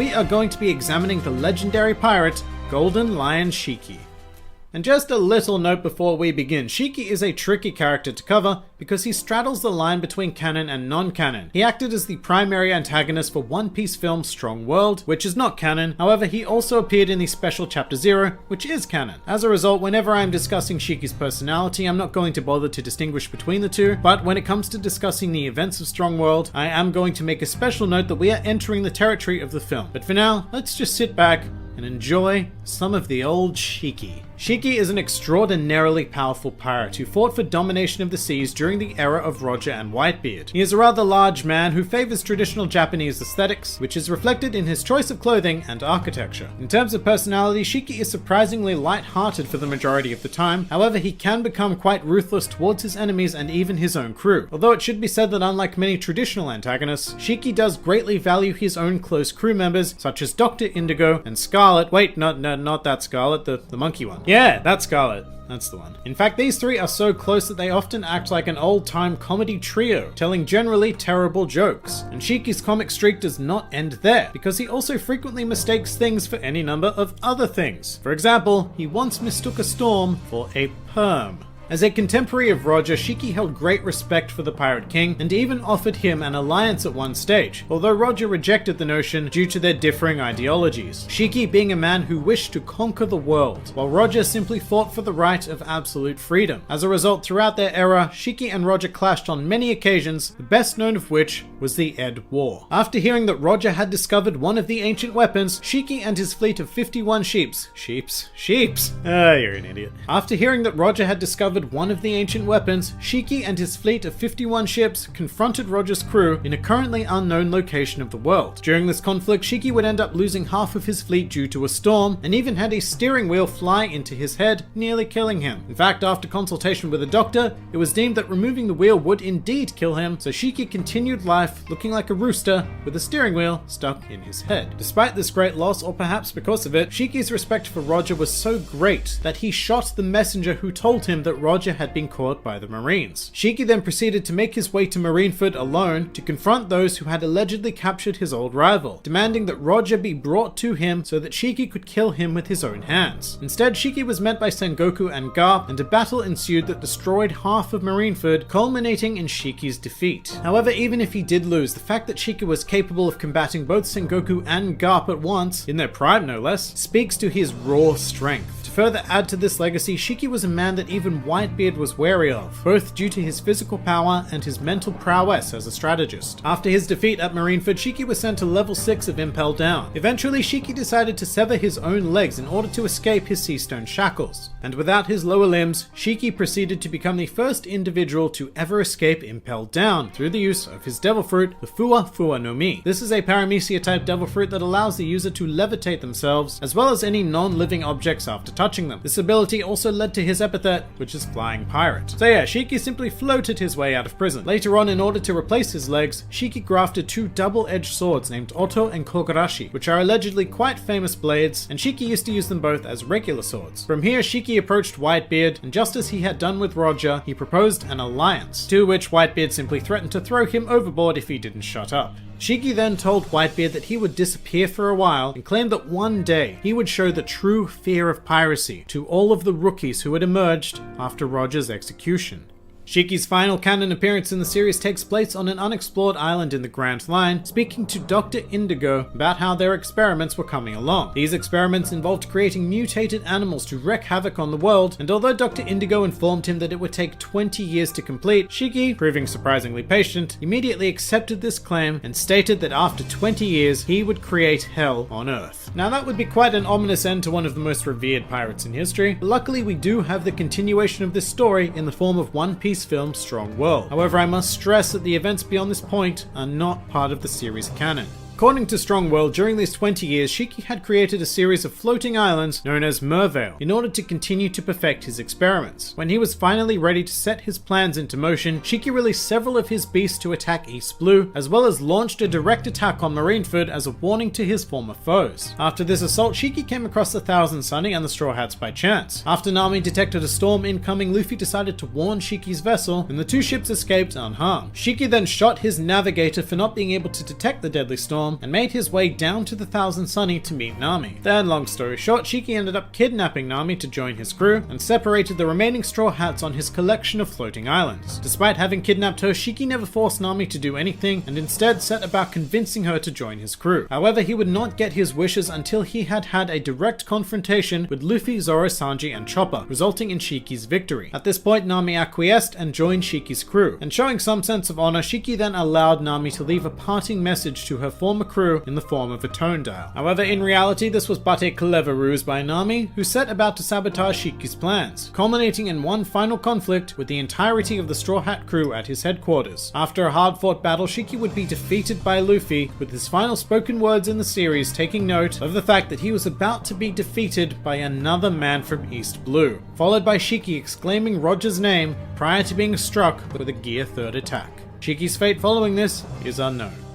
we are going to be examining the legendary pirate, Golden Lion Shiki. And just a little note before we begin, Shiki is a tricky character to cover because he straddles the line between canon and non-canon. He acted as the primary antagonist for One Piece film Strong World, which is not canon. However, he also appeared in the special Chapter 0, which is canon. As a result, whenever I am discussing Shiki's personality, I'm not going to bother to distinguish between the two, but when it comes to discussing the events of Strong World, I am going to make a special note that we are entering the territory of the film. But for now, let's just sit back and enjoy some of the old Shiki. Shiki is an extraordinarily powerful pirate who fought for domination of the seas during the era of Roger and Whitebeard. He is a rather large man who favors traditional Japanese aesthetics, which is reflected in his choice of clothing and architecture. In terms of personality, Shiki is surprisingly light-hearted for the majority of the time. However, he can become quite ruthless towards his enemies and even his own crew. Although it should be said that unlike many traditional antagonists, Shiki does greatly value his own close crew members, such as Dr. Indigo and Scarlet. Wait, not that Scarlet, the monkey one. Yeah, that's Scarlet. That's the one. In fact, these three are so close that they often act like an old-time comedy trio, telling generally terrible jokes. And Shiki's comic streak does not end there, because he also frequently mistakes things for any number of other things. For example, he once mistook a storm for a perm. As a contemporary of Roger, Shiki held great respect for the Pirate King and even offered him an alliance at one stage, although Roger rejected the notion due to their differing ideologies. Shiki being a man who wished to conquer the world, while Roger simply fought for the right of absolute freedom. As a result, throughout their era, Shiki and Roger clashed on many occasions, the best known of which was the Ed War. After hearing that Roger had discovered one of the ancient weapons, Shiki and his fleet of 51 sheeps. You're an idiot. After hearing that Roger had discovered one of the ancient weapons, Shiki and his fleet of 51 ships confronted Roger's crew in a currently unknown location of the world. During this conflict, Shiki would end up losing half of his fleet due to a storm, and even had a steering wheel fly into his head, nearly killing him. In fact, after consultation with a doctor, it was deemed that removing the wheel would indeed kill him, so Shiki continued life looking like a rooster with a steering wheel stuck in his head. Despite this great loss, or perhaps because of it, Shiki's respect for Roger was so great that he shot the messenger who told him that Roger had been caught by the Marines. Shiki then proceeded to make his way to Marineford alone to confront those who had allegedly captured his old rival, demanding that Roger be brought to him so that Shiki could kill him with his own hands. Instead, Shiki was met by Sengoku and Garp, and a battle ensued that destroyed half of Marineford, culminating in Shiki's defeat. However, even if he did lose, the fact that Shiki was capable of combating both Sengoku and Garp at once, in their prime no less, speaks to his raw strength. To further add to this legacy, Shiki was a man that even Whitebeard was wary of, both due to his physical power and his mental prowess as a strategist. After his defeat at Marineford, Shiki was sent to level 6 of Impel Down. Eventually, Shiki decided to sever his own legs in order to escape his sea stone shackles. And without his lower limbs, Shiki proceeded to become the first individual to ever escape Impel Down through the use of his devil fruit, the FUWA no Mi. This is a paramecia type devil fruit that allows the user to levitate themselves, as well as any non-living objects after touching them. This ability also led to his epithet, which is Flying Pirate. So yeah, Shiki simply floated his way out of prison. Later on, in order to replace his legs, Shiki grafted two double-edged swords named Oto and Kogarashi, which are allegedly quite famous blades, and Shiki used to use them both as regular swords. From here, Shiki approached Whitebeard, and just as he had done with Roger, he proposed an alliance, to which Whitebeard simply threatened to throw him overboard if he didn't shut up. Shiki then told Whitebeard that he would disappear for a while and claimed that one day he would show the true fear of piracy to all of the rookies who had emerged after Roger's execution. Shiki's final canon appearance in the series takes place on an unexplored island in the Grand Line, speaking to Dr. Indigo about how their experiments were coming along. These experiments involved creating mutated animals to wreak havoc on the world, and although Dr. Indigo informed him that it would take 20 years to complete, Shiki, proving surprisingly patient, immediately accepted this claim and stated that after 20 years he would create hell on Earth. Now that would be quite an ominous end to one of the most revered pirates in history, but luckily we do have the continuation of this story in the form of One Piece film Strong World. However, I must stress that the events beyond this point are not part of the series canon. According to Strong World, during these 20 years, Shiki had created a series of floating islands known as Mervale in order to continue to perfect his experiments. When he was finally ready to set his plans into motion, Shiki released several of his beasts to attack East Blue, as well as launched a direct attack on Marineford as a warning to his former foes. After this assault, Shiki came across the Thousand Sunny and the Straw Hats by chance. After Nami detected a storm incoming, Luffy decided to warn Shiki's vessel, and the two ships escaped unharmed. Shiki then shot his navigator for not being able to detect the deadly storm, form and made his way down to the Thousand Sunny to meet Nami. Then, long story short, Shiki ended up kidnapping Nami to join his crew and separated the remaining Straw Hats on his collection of floating islands. Despite having kidnapped her, Shiki never forced Nami to do anything and instead set about convincing her to join his crew. However, he would not get his wishes until he had had a direct confrontation with Luffy, Zoro, Sanji, and Chopper, resulting in Shiki's victory. At this point, Nami acquiesced and joined Shiki's crew, and showing some sense of honor, Shiki then allowed Nami to leave a parting message to her former crew in the form of a tone dial. However, in reality, this was but a clever ruse by Nami, who set about to sabotage Shiki's plans, culminating in one final conflict with the entirety of the Straw Hat crew at his headquarters. After a hard-fought battle, Shiki would be defeated by Luffy, with his final spoken words in the series taking note of the fact that he was about to be defeated by another man from East Blue, followed by Shiki exclaiming Roger's name prior to being struck with a Gear 3rd attack. Shiki's fate following this is unknown.